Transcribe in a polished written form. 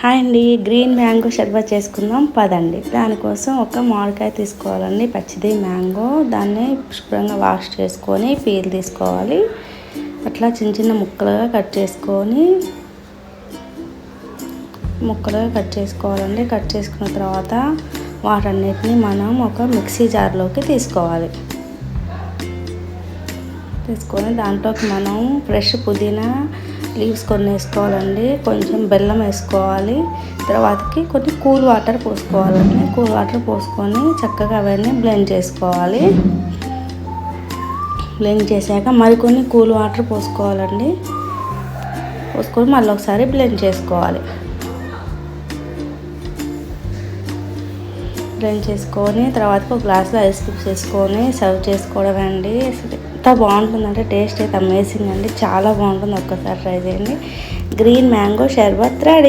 Hi అండి, green mango షర్బత్ చేసుకుందాం పదండి. దానికోసం ఒక మామిడికాయ తీసుకోవాలండి, పచ్చిది మ్యాంగో. దాన్ని శుభ్రంగా వాష్ చేసుకొని పీల్ తీసుకోవాలి. అట్లా చిన్న చిన్న ముక్కలుగా కట్ చేసుకోవాలండి. కట్ చేసుకున్న తర్వాత వాటన్నిటిని మనం ఒక మిక్సీ జార్లోకి తీసుకొని దాంట్లోకి మనం ఫ్రెష్ పుదీనా లీవ్స్ కొన్ని వేసుకోవాలండి, కొంచెం బెల్లం వేసుకోవాలి. తర్వాతకి కొన్ని కూల్ వాటర్ పోసుకోవాలండి. కూల్ వాటర్ పోసుకొని చక్కగా అవన్నీ బ్లెండ్ చేసుకోవాలి. బ్లెండ్ చేశాక మరికొన్ని కూల్ వాటర్ పోసుకోవాలండి. పోసుకొని మళ్ళీ ఒకసారి బ్లెండ్ చేసుకోవాలి. బ్లెండ్ చేసుకొని తర్వాత ఒక గ్లాస్లో ఐస్ క్యూబ్స్ వేసుకొని సర్వ్ చేసుకోవడం అండి. ఎంత బాగుంటుందంటే టేస్ట్ అయితే అమేజింగ్ అండి, చాలా బాగుంటుంది. ఒక్కసారి ట్రై చేయండి. గ్రీన్ మ్యాంగో షర్బత్ రెడీ.